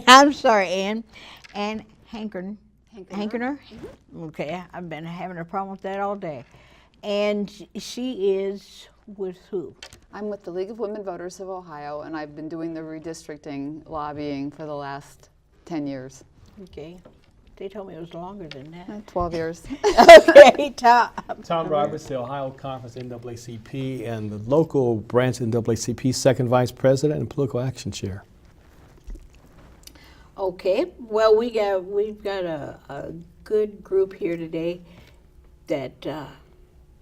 I'm sorry, Ann Henkener. Henkener. Okay, I've been having a problem with that all day. And she is with who? I'm with the League of Women Voters of Ohio, and I've been doing the redistricting lobbying for the last 10 years. Okay. They told me it was longer than that. 12 years. Okay, Tom. Tom Roberts, the Ohio Conference NAACP, and the local branch NAACP, second vice president and political action chair. Okay, well, we've got a good group here today that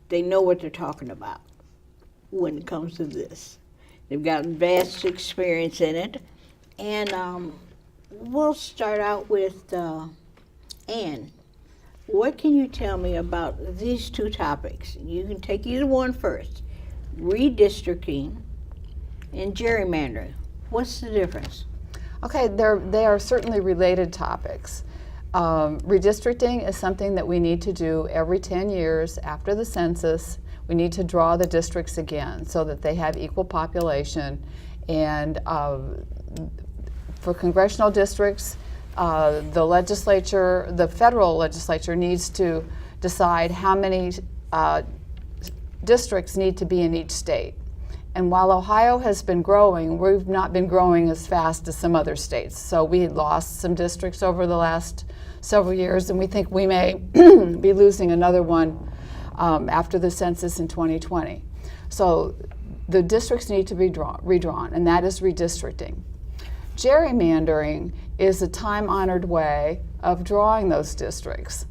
they know what they're talking about when it comes to this. They've got vast experience in it, and we'll start out with Ann. What can you tell me about these two topics? You can take either one first. Redistricting and gerrymandering. What's the difference? Okay, they are certainly related topics. Redistricting is something that we need to do every 10 years after the census. We need to draw the districts again so that they have equal population. And for congressional districts, the federal legislature needs to decide how many districts need to be in each state. And while Ohio has been growing, we've not been growing as fast as some other states. So we lost some districts over the last several years, and we think we may be losing another one after the census in 2020. So the districts need to be redrawn, and that is redistricting. Gerrymandering is a time-honored way of drawing those districts.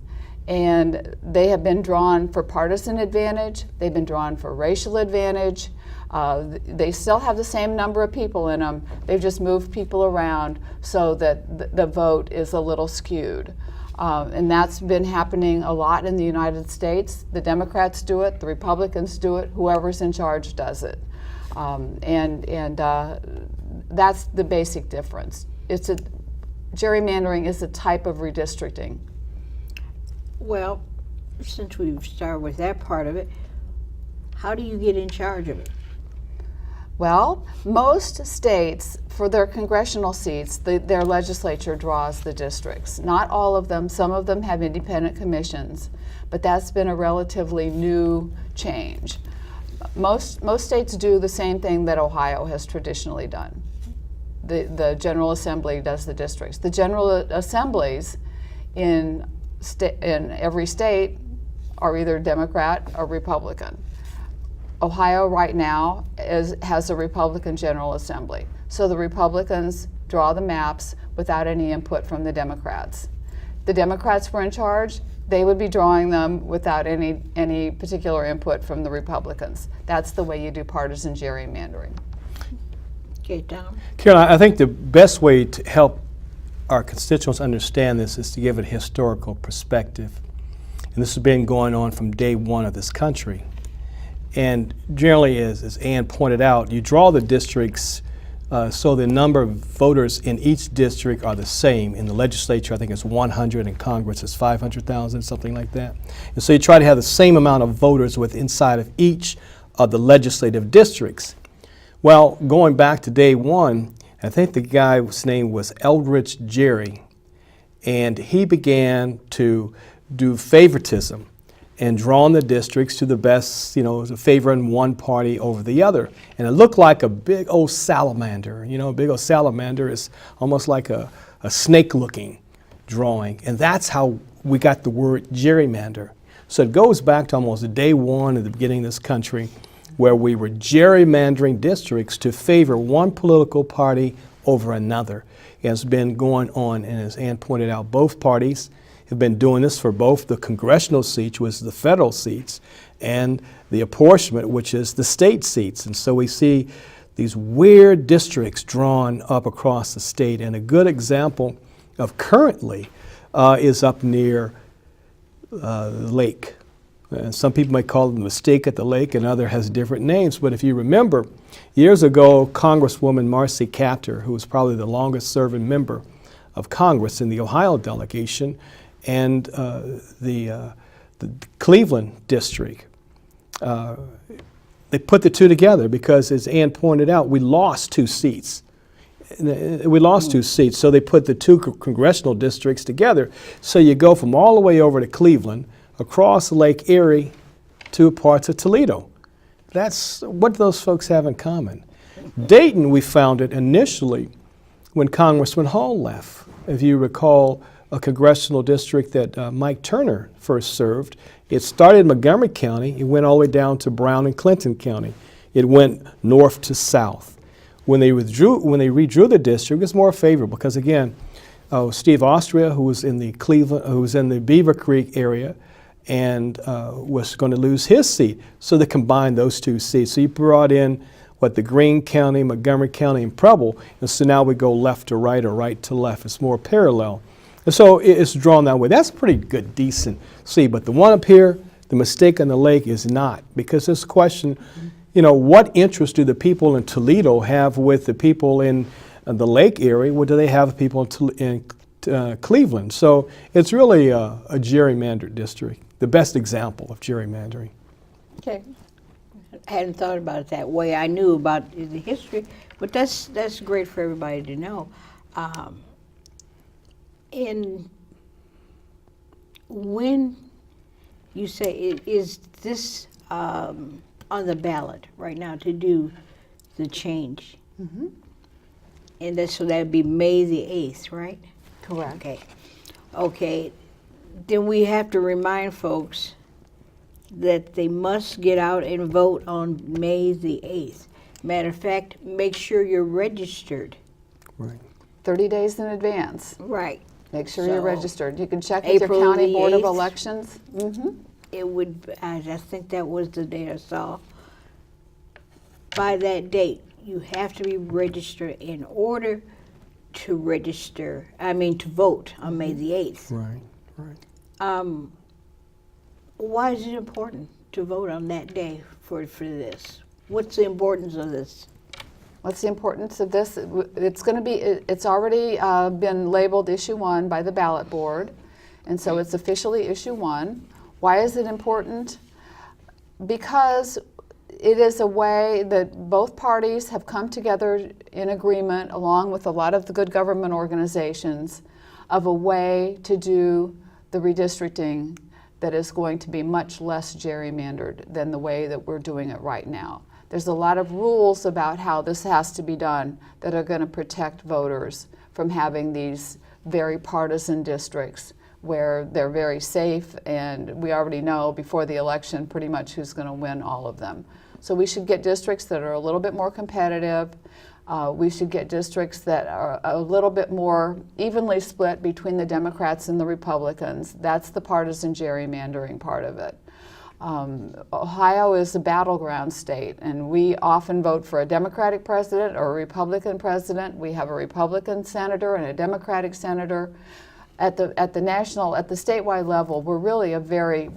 And they have been drawn for partisan advantage, they've been drawn for racial advantage. They still have the same number of people in them. They've just moved people around so that the vote is a little skewed. And that's been happening a lot in the United States. The Democrats do it, the Republicans do it, whoever's in charge does it. That's the basic difference. Gerrymandering is a type of redistricting. Well, since we've started with that part of it, how do you get in charge of it? Well, most states, for their congressional seats, their legislature draws the districts. Not all of them. Some of them have independent commissions, but that's been a relatively new change. Most states do the same thing that Ohio has traditionally done. The General Assembly does the districts. The General Assemblies in every state are either Democrat or Republican. Ohio right now has a Republican General Assembly. So the Republicans draw the maps without any input from the Democrats. The Democrats were in charge, they would be drawing them without any particular input from the Republicans. That's the way you do partisan gerrymandering. Okay, Tom. Carolyn, I think the best way to help our constituents understand this is to give it a historical perspective. And this has been going on from day one of this country. And generally, as Ann pointed out, you draw the districts so the number of voters in each district are the same. In the legislature, I think it's 100, in Congress it's 500,000, something like that. And so you try to have the same amount of voters inside of each of the legislative districts. Well, going back to day one, I think the guy's name was Eldridge Gerry, and he began to do favoritism and drawn the districts to the best, favoring one party over the other. And it looked like a big old salamander. A big old salamander is almost like a snake-looking drawing. And that's how we got the word gerrymander. So it goes back to almost day one at the beginning of this country, where we were gerrymandering districts to favor one political party over another. It's been going on, and as Ann pointed out, both parties have been doing this for both the congressional seats, which is the federal seats, and the apportionment, which is the state seats. And so we see these weird districts drawn up across the state. And a good example of currently is up near the lake. And some people may call it the mistake at the lake, and other has different names. But if you remember, years ago, Congresswoman Marcy Kaptur, who was probably the longest serving member of Congress in the Ohio delegation, and the Cleveland district, they put the two together because, as Ann pointed out, we lost 2 seats. We lost 2 seats, so they put the 2 congressional districts together. So you go from all the way over to Cleveland, across Lake Erie, to parts of Toledo. That's what those folks have in common. Dayton, we founded initially when Congressman Hall left. If you recall, a congressional district that Mike Turner first served. It started in Montgomery County. It went all the way down to Brown and Clinton County. It went north to south. When they redrew the district, it was more favorable because, again, Steve Austria, who was in the Beaver Creek area, and was going to lose his seat. So they combined those 2 seats. So you brought in the Greene County, Montgomery County, and Preble, and so now we go left to right or right to left. It's more parallel. And so it's drawn that way. That's a pretty good, decent seat. But the one up here, the mistake on the lake is not, because this question, what interest do the people in Toledo have with the people in the lake area? What do they have with people in Cleveland? So it's really a gerrymandered district, the best example of gerrymandering. Okay. I hadn't thought about it that way. I knew about the history, but that's great for everybody to know. When you say, is this on the ballot right now to do the change? Mm-hmm. And so that would be May the 8th, right? Correct. Okay. Okay. Then we have to remind folks that they must get out and vote on May the 8th. Matter of fact, make sure you're registered. Right. 30 days in advance. Right. Make sure you're So, registered. You can check with April your County the Board of 8th. Elections. Mm-hmm. It would, I think that was the date I saw. By that date, you have to be registered in order to vote on May the 8th. Right, right. Why is it important to vote on that day for this? What's the importance of this? What's the importance of this? It's already been labeled Issue 1 by the ballot board, and so it's officially Issue 1. Why is it important? Because it is a way that both parties have come together in agreement, along with a lot of the good government organizations, of a way to do the redistricting that is going to be much less gerrymandered than the way that we're doing it right now. There's a lot of rules about how this has to be done that are going to protect voters from having these very partisan districts where they're very safe, and we already know before the election pretty much who's going to win all of them. So we should get districts that are a little bit more competitive. We should get districts that are a little bit more evenly split between the Democrats and the Republicans. That's the partisan gerrymandering part of it. Ohio is a battleground state, and we often vote for a Democratic president or a Republican president. We have a Republican senator and a Democratic senator. At the statewide level, we're really a very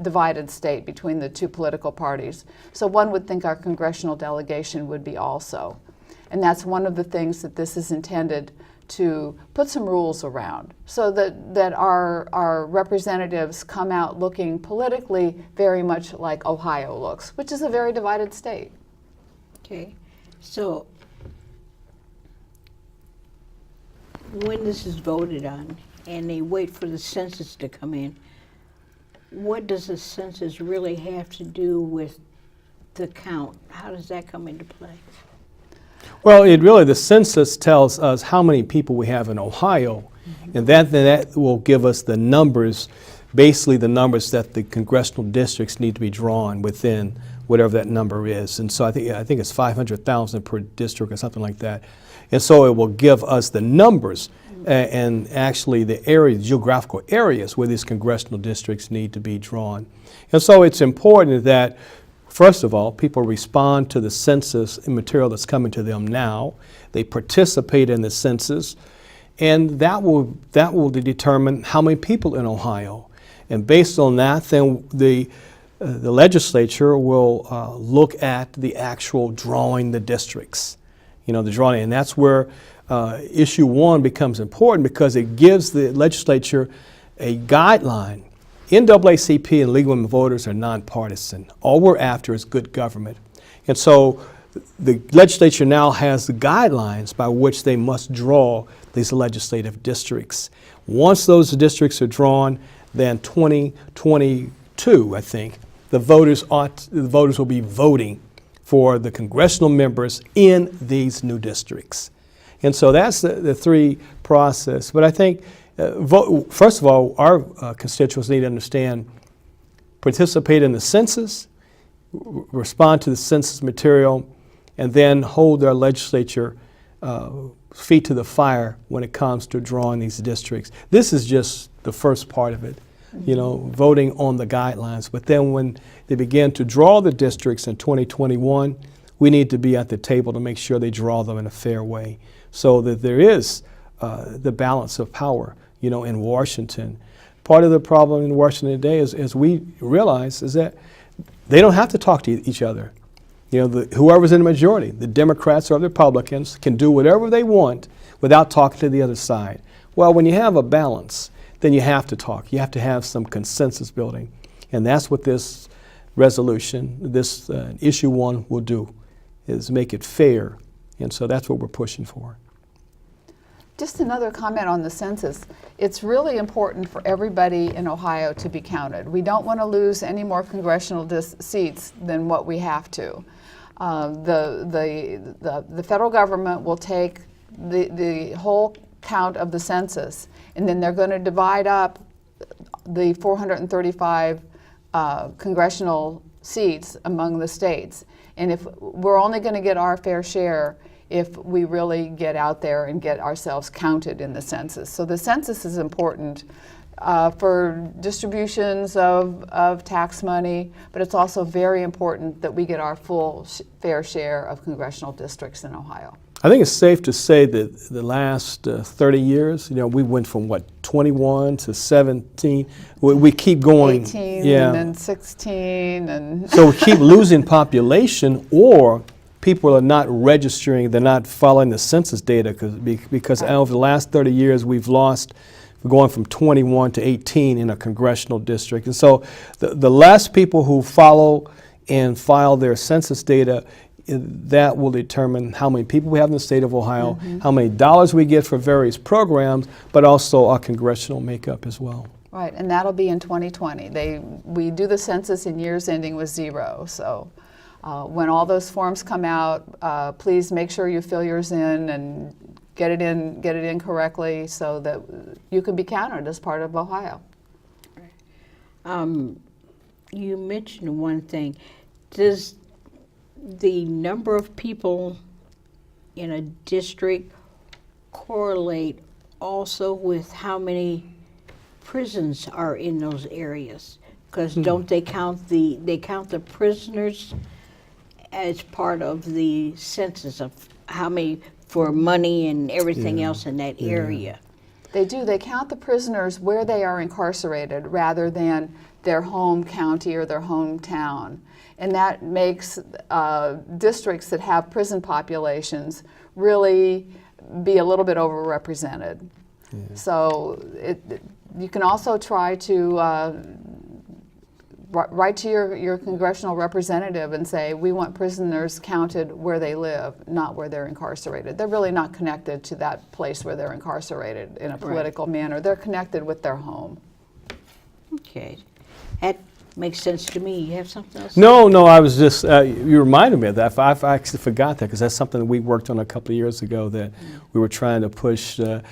divided state between the 2 political parties. So one would think our congressional delegation would be also. And that's one of the things that this is intended to put some rules around, so that our representatives come out looking politically very much like Ohio looks, which is a very divided state. Okay. So when this is voted on and they wait for the census to come in, what does the census really have to do with the count? How does that come into play? Well, the census tells us how many people we have in Ohio, and that will give us the numbers, basically the numbers that the congressional districts need to be drawn within, whatever that number is. And so I think it's 500,000 per district or something like that. And so it will give us the numbers and actually the geographical areas where these congressional districts need to be drawn. And so it's important that, first of all, people respond to the census material that's coming to them now. They participate in the census, and that will determine how many people in Ohio. And based on that, then the legislature will look at the actual drawing the districts, the drawing, and that's where issue 1 becomes important, because it gives the legislature a guideline. NAACP and League of Women Voters are nonpartisan. All we're after is good government. And so the legislature now has the guidelines by which they must draw these legislative districts. Once those districts are drawn, then 2022, I think, the voters will be voting for the congressional members in these new districts. And so that's the three process. But I think, first of all, our constituents need to understand, participate in the census, respond to the census material, and then hold their legislature feet to the fire when it comes to drawing these districts. This is just the first part of it, voting on the guidelines. But then when they begin to draw the districts in 2021, we need to be at the table to make sure they draw them in a fair way so that there is the balance of power, in Washington. Part of the problem in Washington today is, as we realize, is that they don't have to talk to each other. Whoever's in the majority, the Democrats or the Republicans, can do whatever they want without talking to the other side. Well, when you have a balance, then you have to talk. You have to have some consensus building. And that's what this resolution, this issue 1 will do, is make it fair. And so that's what we're pushing for. Just another comment on the census. It's really important for everybody in Ohio to be counted. We don't want to lose any more congressional seats than what we have to. The federal government will take the whole count of the census, and then they're going to divide up the 435 congressional seats among the states. And if we're only going to get our fair share if we really get out there and get ourselves counted in the census. So the census is important for distributions of tax money, but it's also very important that we get our full fair share of congressional districts in Ohio. I think it's safe to say that the last 30 years, we went from 21 to 17. We keep going. 18 yeah. and then 16 and so we keep losing population, or people are not registering, they're not following the census data because over the last 30 years we're going from 21 to 18 in a congressional district. And so the less people who follow and file their census data, that will determine how many people we have in the state of Ohio, how many dollars we get for various programs, but also our congressional makeup as well. Right, and that'll be in 2020. We do the census in years ending with 0. So when all those forms come out, please make sure you fill yours in and get it in correctly so that you can be counted as part of Ohio. You mentioned one thing. Does the number of people in a district correlate also with how many prisons are in those areas? Because don't they count the prisoners as part of the census of how many for money and everything else in that area? They do. They count the prisoners where they are incarcerated rather than their home county or their hometown. And that makes districts that have prison populations really be a little bit overrepresented. Yeah. So you can also try to write to your congressional representative and say, we want prisoners counted where they live, not where they're incarcerated. They're really not connected to that place where they're incarcerated in a political manner. They're connected with their home. Okay. That makes sense to me. You have something else? No, I was just, you reminded me of that. I actually forgot that because that's something that we worked on a couple of years ago, that we were trying to push the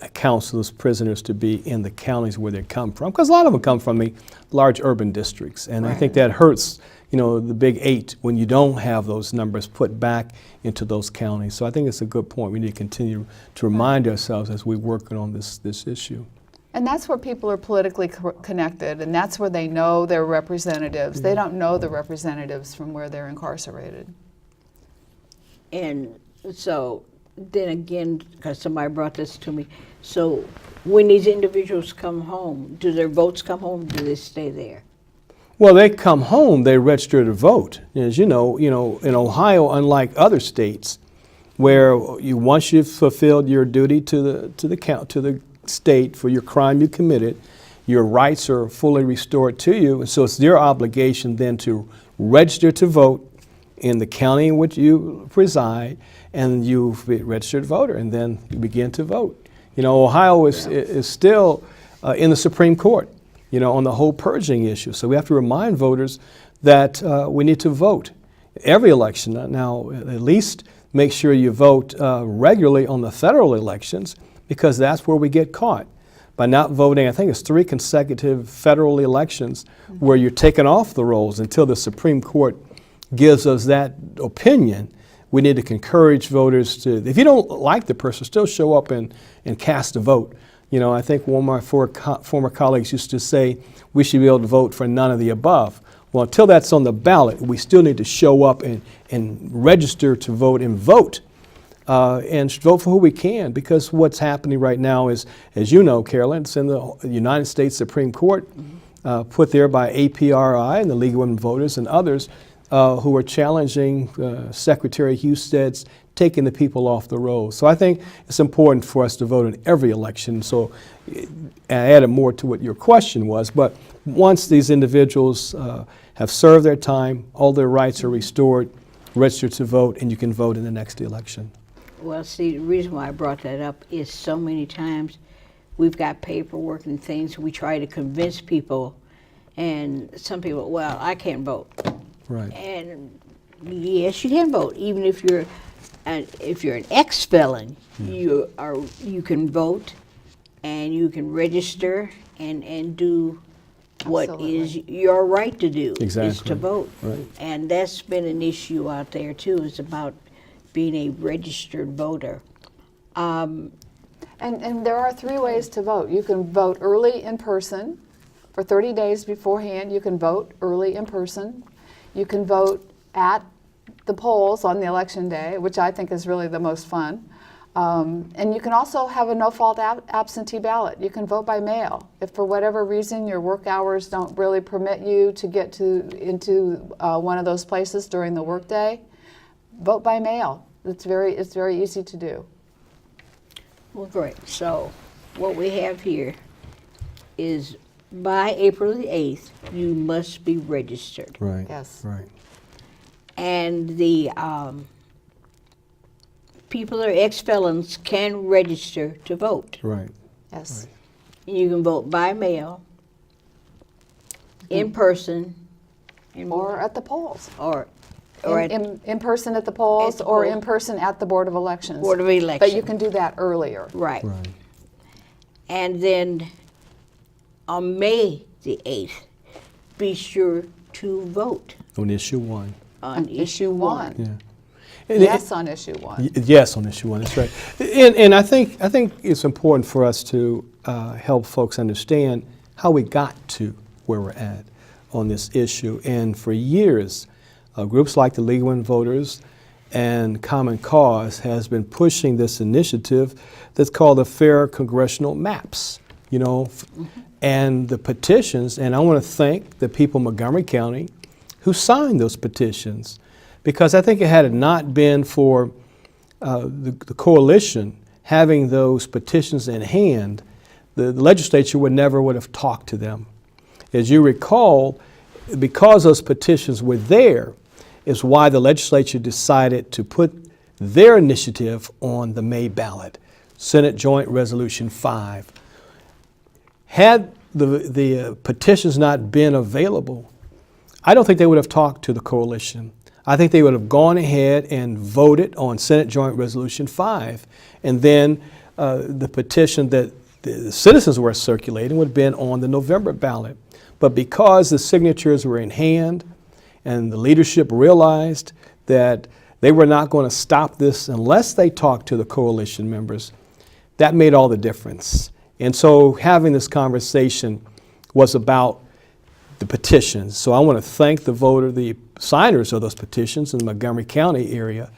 accounts of those prisoners to be in the counties where they come from, because a lot of them come from the large urban districts, and I think that hurts, the big 8 when you don't have those numbers put back into those counties. So I think it's a good point. We need to continue to remind ourselves as we're working on this issue. And that's where people are politically connected, and that's where they know their representatives. They don't know the representatives from where they're incarcerated. And so then again, because somebody brought this to me, so when these individuals come home, do their votes come home, or do they stay there? Well, they come home, they register to vote. As you know, in Ohio, unlike other states, where once you've fulfilled your duty to the state for your crime you committed, your rights are fully restored to you, and so it's their obligation then to register to vote in the county in which you reside, and you be a registered voter, and then you begin to vote. You know, Ohio is still in the Supreme Court, you know, on the whole purging issue. So we have to remind voters that we need to vote every election. Now, at least make sure you vote regularly on the federal elections, because that's where we get caught. By not voting, I think it's 3 consecutive federal elections where you're taken off the rolls until the Supreme Court gives us that opinion. We need to encourage voters to, if you don't like the person, still show up and cast a vote. You know, I think one of my former colleagues used to say we should be able to vote for none of the above. Well, until that's on the ballot, we still need to show up and register to vote and vote. And vote for who we can, because what's happening right now is, as you know, Carolyn, it's in the United States Supreme Court, put there by APRI and the League of Women Voters and others who are challenging Secretary Husted's taking the people off the rolls. So I think it's important for us to vote in every election. So I added more to what your question was, but once these individuals have served their time, all their rights are restored, register to vote, and you can vote in the next election. Well, see, the reason why I brought that up is so many times we've got paperwork and things, we try to convince people, and some people, well, I can't vote. Right. And yes, you can vote, even if you're an ex-felon, you can vote, and you can register and do what Absolutely. is your right to do, is Exactly. to vote. Right. And that's been an issue out there too, is about being a registered voter. And there are 3 ways to vote. You can vote early in person. For 30 days beforehand, you can vote early in person. You can vote at the polls on the election day, which I think is really the most fun. And you can also have a no-fault absentee ballot. You can vote by mail. If for whatever reason your work hours don't really permit you to get into one of those places during the workday, vote by mail. It's very easy to do. Well, great. So what we have here is by April the 8th, you must be registered. Right. Yes. Right. And the people that are ex-felons can register to vote. Right. Yes. You can vote by mail, in person, Or at the polls. or at In person at the polls, At the or polls. in person at the Board of Elections. Board of But you Elections. can do that earlier. Right. Right. And then on May the 8th, be sure to vote On issue 1. on Issue 1. Yeah. And Yes on issue 1. Yes, on issue 1. That's right. And I think it's important for us to help folks understand how we got to where we're at on this issue. And for years, groups like the League of Women Voters and Common Cause has been pushing this initiative that's called the Fair Congressional Maps, you know, and the petitions. And I want to thank the people in Montgomery County who signed those petitions, because I think had it not been for the coalition having those petitions in hand, the legislature would have talked to them. As you recall, because those petitions were there, is why the legislature decided to put their initiative on the May ballot, Senate Joint Resolution 5. Had the petitions not been available, I don't think they would have talked to the coalition. I think they would have gone ahead and voted on Senate Joint Resolution 5. And then the petition that the citizens were circulating would have been on the November ballot. But because the signatures were in hand and the leadership realized that they were not going to stop this unless they talked to the coalition members, that made all the difference. And so having this conversation was about the petitions. So I want to thank the signers of those petitions in the Montgomery County area,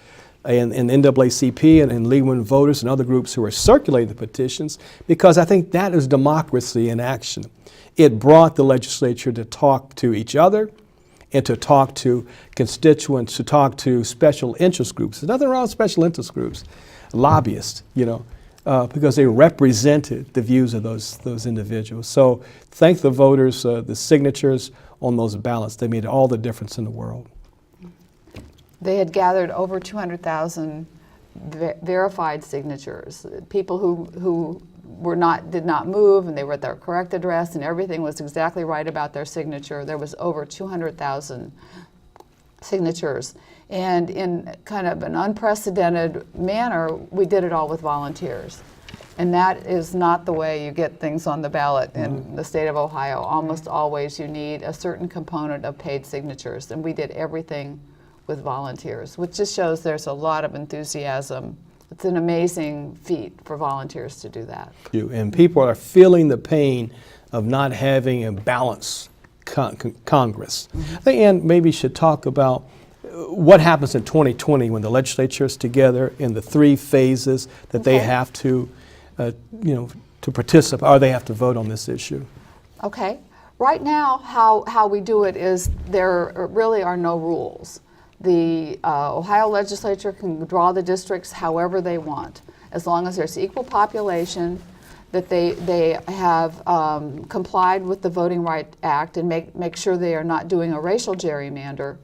and NAACP and League of Women Voters and other groups who are circulating the petitions, because I think that is democracy in action. It brought the legislature to talk to each other and to talk to constituents, to talk to special interest groups. There's nothing wrong with special interest groups, lobbyists, you know, because they represented the views of those individuals. So thank the voters, the signatures on those ballots. They made all the difference in the world. They had gathered over 200,000 verified signatures. People who did not move, and they were at their correct address, and everything was exactly right about their signature. There was over 200,000 signatures. And in kind of an unprecedented manner, we did it all with volunteers. And that is not the way you get things on the ballot in the state of Ohio. Almost always you need a certain component of paid signatures, and we did everything with volunteers, which just shows there's a lot of enthusiasm. It's an amazing feat for volunteers to do that. And people are feeling the pain of not having a balanced Congress. I think Ann maybe should talk about what happens in 2020 when the legislature is together in the 3 phases that they have to, to participate, or they have to vote on this issue. Okay. Right now, how we do it is there really are no rules. The Ohio legislature can draw the districts however they want, as long as there's equal population, that they have complied with the Voting Rights Act and make sure they are not doing a racial gerrymander,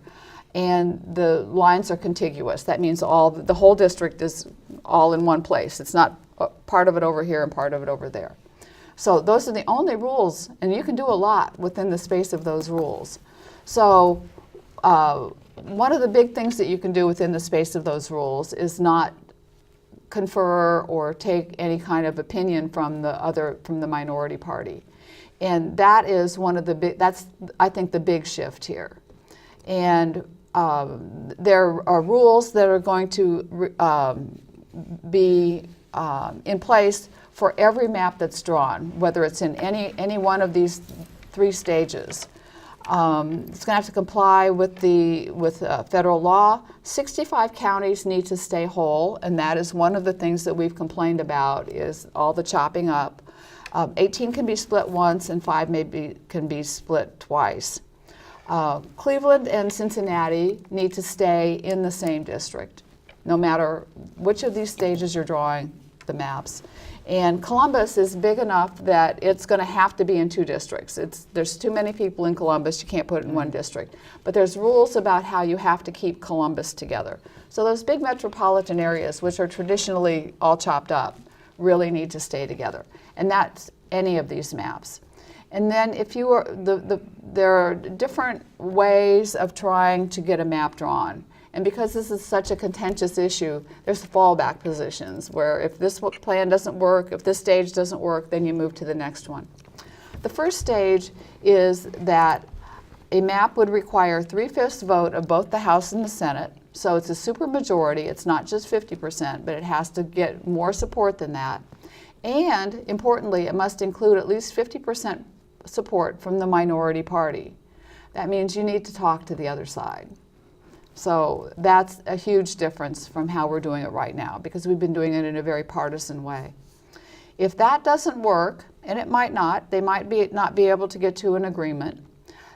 and the lines are contiguous. That means the whole district is all in one place. It's not part of it over here and part of it over there. So those are the only rules, and you can do a lot within the space of those rules. So one of the big things that you can do within the space of those rules is not confer or take any kind of opinion from the minority party. And that is that's I think the big shift here. And there are rules that are going to be in place for every map that's drawn, whether it's in any one of these 3 stages. It's going to have to comply with federal law. 65 counties need to stay whole, and that is one of the things that we've complained about is all the chopping up. 18 can be split once, and 5 can be split twice. Cleveland and Cincinnati need to stay in the same district, no matter which of these stages you're drawing the maps. And Columbus is big enough that it's going to have to be in 2 districts. There's too many people in Columbus, you can't put it in 1 district. But there's rules about how you have to keep Columbus together. So those big metropolitan areas, which are traditionally all chopped up, really need to stay together. And that's any of these maps. And then if you are, there are different ways of trying to get a map drawn. And because this is such a contentious issue, there's fallback positions where if this plan doesn't work, if this stage doesn't work, then you move to the next one. The first stage is that a map would require 3/5 vote of both the House and the Senate. So it's a supermajority. It's not just 50%, but it has to get more support than that. And importantly, it must include at least 50% support from the minority party. That means you need to talk to the other side. So that's a huge difference from how we're doing it right now, because we've been doing it in a very partisan way. If that doesn't work, and it might not, they might not be able to get to an agreement,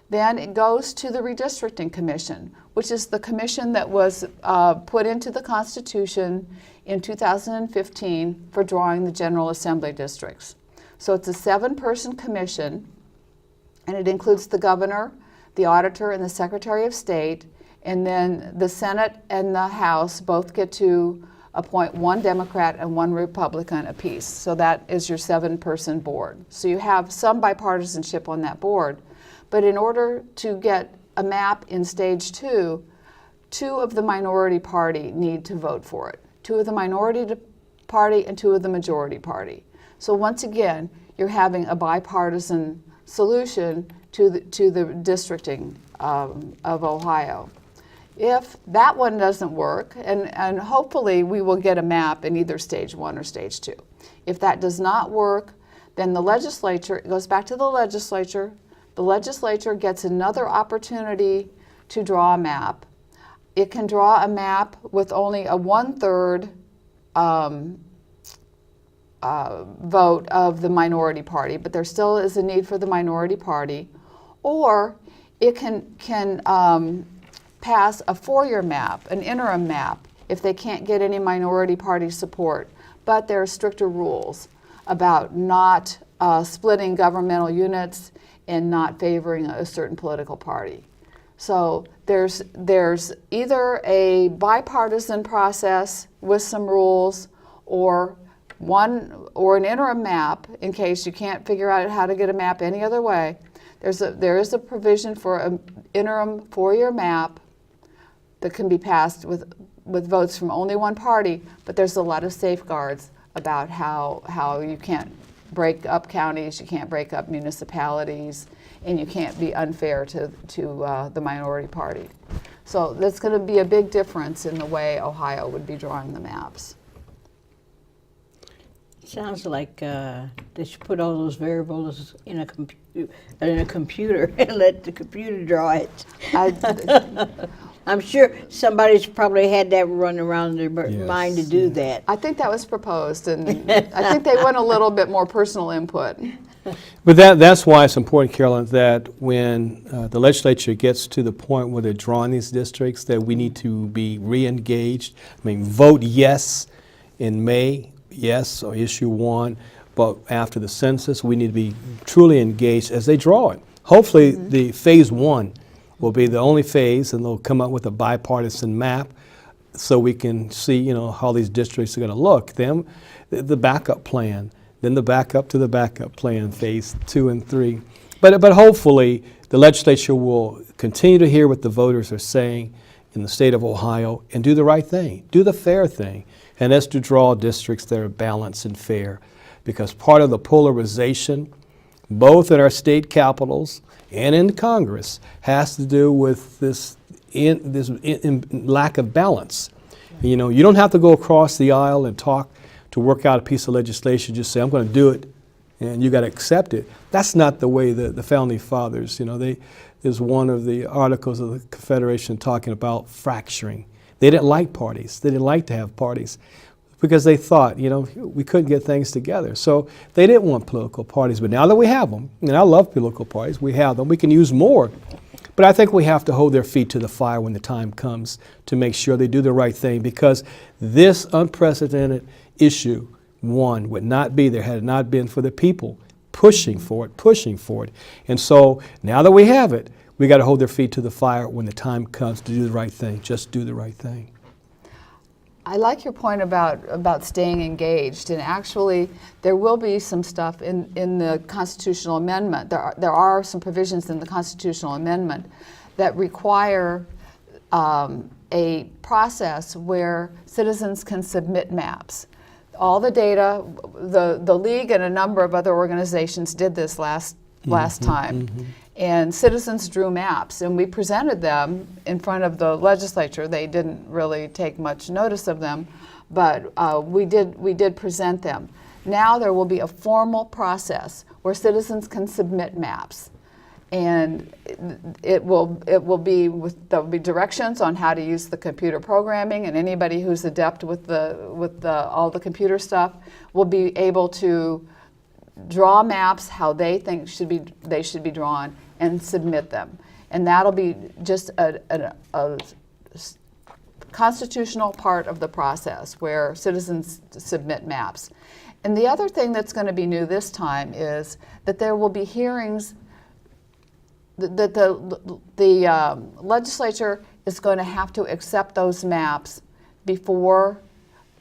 then it goes to the Redistricting Commission, which is the commission that was put into the Constitution in 2015 for drawing the General Assembly districts. So it's a 7-person commission, and it includes the governor, the auditor, and the Secretary of State. And then the Senate and the House both get to appoint 1 Democrat and 1 Republican apiece. So that is your 7-person board. So you have some bipartisanship on that board. But in order to get a map in stage 2, 2 of the minority party need to vote for it. 2 of the minority party and 2 of the majority party. So once again, you're having a bipartisan solution to the districting of Ohio. If that one doesn't work, and hopefully we will get a map in either stage 1 or stage 2. If that does not work, then the legislature, it goes back to the legislature gets another opportunity to draw a map. It can draw a map with only a 1/3 vote of the minority party, but there still is a need for the minority party. Or it can pass a 4-year map, an interim map, if they can't get any minority party support. But there are stricter rules about not splitting governmental units and not favoring a certain political party. So there's either a bipartisan process with some rules, or an interim map in case you can't figure out how to get a map any other way. There is a provision for an interim 4-year map that can be passed with votes from only one party, but there's a lot of safeguards about how you can't break up counties, you can't break up municipalities, and you can't be unfair to the minority party. So that's going to be a big difference in the way Ohio would be drawing the maps. Sounds like they should put all those variables in a computer and let the computer draw it. I'm sure somebody's probably had that run around their mind to do that. I think that was proposed, and I think they want a little bit more personal input. But that's why it's important, Carolyn, that when the legislature gets to the point where they're drawing these districts, that we need to be re-engaged. I mean, vote yes in May, yes, or issue 1, but after the census, we need to be truly engaged as they draw it. Hopefully, the phase 1 will be the only phase, and they'll come up with a bipartisan map so we can see, how these districts are going to look. Then the backup plan, then the backup to the backup plan, phase 2 and 3. But hopefully the legislature will continue to hear what the voters are saying in the state of Ohio and do the right thing, do the fair thing, and that's to draw districts that are balanced and fair. Because part of the polarization, both in our state capitals and in Congress, has to do with this lack of balance. You don't have to go across the aisle and talk to work out a piece of legislation. Just say, I'm going to do it, and you got to accept it. That's not the way the founding fathers, there's one of the articles of the Confederation talking about fracturing. They didn't like parties. They didn't like to have parties because they thought, we couldn't get things together. So they didn't want political parties. But now that we have them, and I love political parties, we have them, we can use more. But I think we have to hold their feet to the fire when the time comes to make sure they do the right thing, because this unprecedented issue, 1, would not be there had it not been for the people pushing for it. And so now that we have it, we got to hold their feet to the fire when the time comes to do the right thing. Just do the right thing. I like your point about staying engaged, and actually there will be some stuff in the constitutional amendment. There are some provisions in the constitutional amendment that require a process where citizens can submit maps. All the data, the League and a number of other organizations did this last time. And citizens drew maps, and we presented them in front of the legislature. They didn't really take much notice of them, but we did present them. Now there will be a formal process where citizens can submit maps, and there'll be directions on how to use the computer programming, and anybody who's adept with all the computer stuff will be able to draw maps how they think they should be drawn and submit them. And that'll be just a constitutional part of the process where citizens submit maps. And the other thing that's going to be new this time is that there will be hearings, that the legislature is going to have to accept those maps before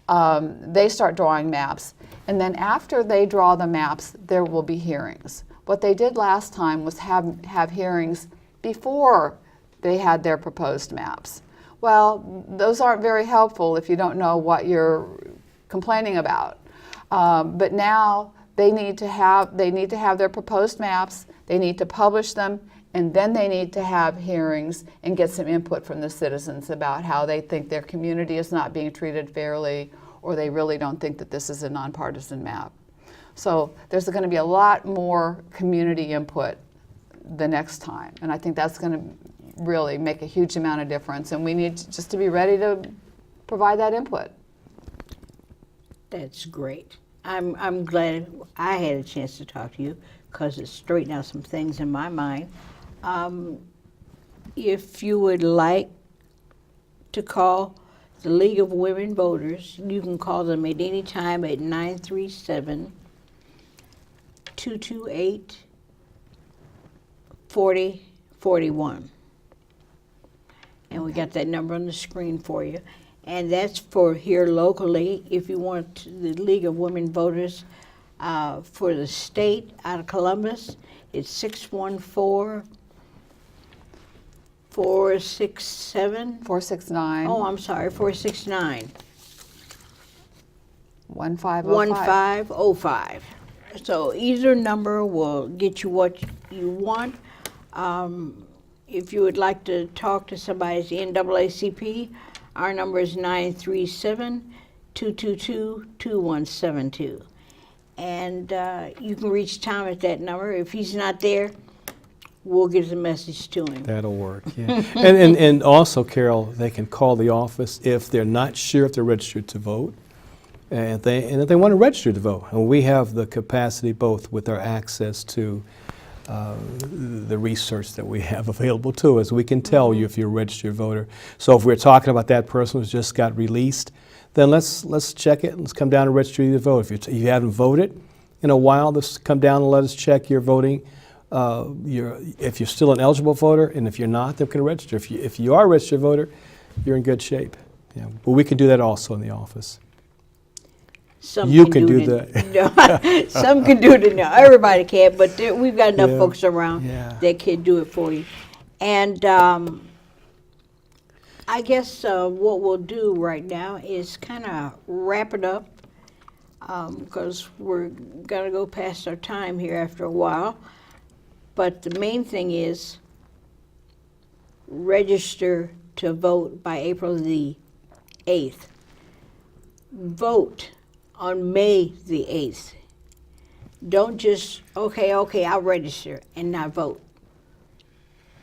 they start drawing maps. And then after they draw the maps, there will be hearings. What they did last time was have hearings before they had their proposed maps. Well, those aren't very helpful if you don't know what you're complaining about. But now they need to have their proposed maps, they need to publish them, and then they need to have hearings and get some input from the citizens about how they think their community is not being treated fairly, or they really don't think that this is a nonpartisan map. So there's going to be a lot more community input the next time, and I think that's going to really make a huge amount of difference, and we need just to be ready to provide that input. That's great. I'm glad I had a chance to talk to you, because it straightened out some things in my mind. If you would like to call the League of Women Voters, you can call them at any time at 937-228-4041. and we got that number on the screen for you. And that's for here locally. If you want the League of Women Voters for the state out of Columbus, it's 614-467. 469 Oh, I'm sorry, 469 1505. 1505. So either number will get you what you want. If you would like to talk to somebody at the NAACP, our number is 937-222-2172. And you can reach Tom at that number. If he's not there, we'll get the message to him. That'll work, yeah. and also, Carol, they can call the office if they're not sure if they're registered to vote, and if they want to register to vote. And we have the capacity, both with our access to the research that we have available to us. We can tell you if you're a registered voter. So if we're talking about that person who's just got released, then let's check it. Let's come down and register you to vote. If you haven't voted in a while, let's come down and let us check your voting. If you're still an eligible voter, and if you're not, then we can register. If you are a registered voter, you're in good shape. Yeah. But we can do that also in the office. Some You can do that. No, some can do it. No, everybody can, but we've got enough Yeah. folks around Yeah. that can do it for you. And I guess what we'll do right now is kind of wrap it up because we're going to go past our time here after a while. But the main thing is register to vote by April the 8th. Vote on May the 8th. Don't just, okay, I'll register and not vote.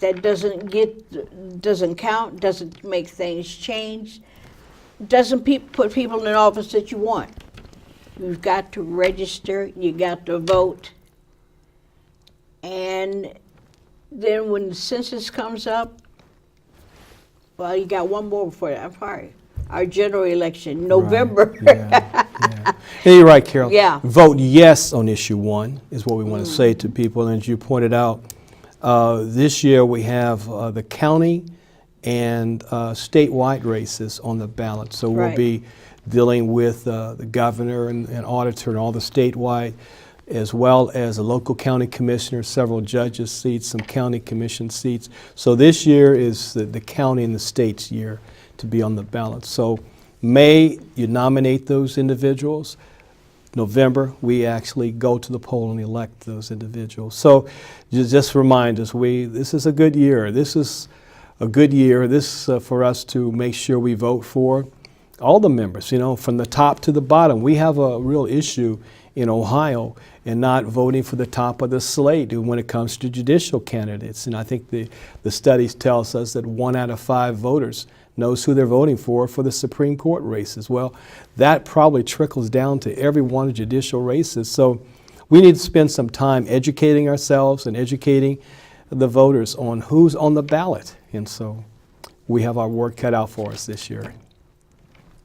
That doesn't count, doesn't make things change, doesn't put people in office that you want. You've got to register, you got to vote. And then when the census comes up, well, you got one more before that, I'm sorry. Our general election, November. Right. Yeah. And you're right, Carol. Yeah. Vote yes on issue 1 is what we want to say to people. And as you pointed out, this year we have the county and statewide races on the ballot. So we'll Right. be dealing with the governor and auditor and all the statewide, as well as a local county commissioner, several judges' seats, some county commission seats. So this year is the county and the state's year to be on the ballot. So May, you nominate those individuals. November, we actually go to the poll and elect those individuals. So just remind us, this is a good year. This is a good year. This for us to make sure we vote for all the members, from the top to the bottom. We have a real issue in Ohio in not voting for the top of the slate when it comes to judicial candidates. And I think the studies tells us that 1 out of 5 voters knows who they're voting for the Supreme Court races. Well, that probably trickles down to every one of judicial races. So we need to spend some time educating ourselves and educating the voters on who's on the ballot. And so we have our work cut out for us this year.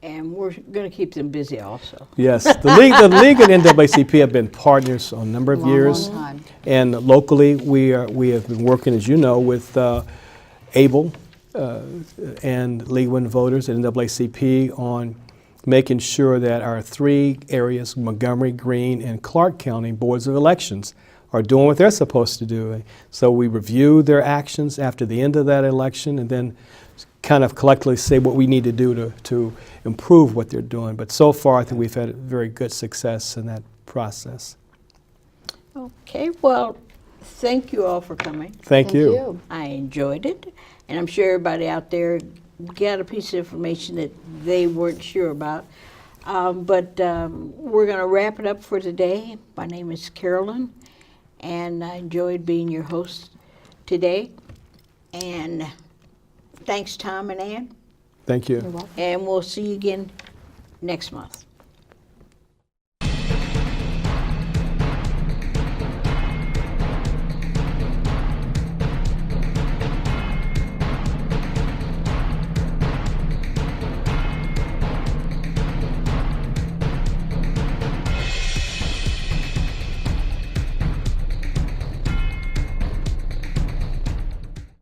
And we're going to keep them busy also. Yes, the League and NAACP have been partners on a number of years. Long time. And locally, we have been working, as you know, with ABLE and League of Women Voters and NAACP on making sure that our 3 areas, Montgomery, Greene, and Clark County boards of elections, are doing what they're supposed to do. So we review their actions after the end of that election and then kind of collectively say what we need to do to improve what they're doing. But so far, I think we've had very good success in that process. Okay, well, thank you all for coming. Thank you. I enjoyed it, and I'm sure everybody out there got a piece of information that they weren't sure about. But we're going to wrap it up for today. My name is Carolyn, and I enjoyed being your host today. And thanks, Tom and Ann, Thank you. You're welcome. and we'll see you again next month.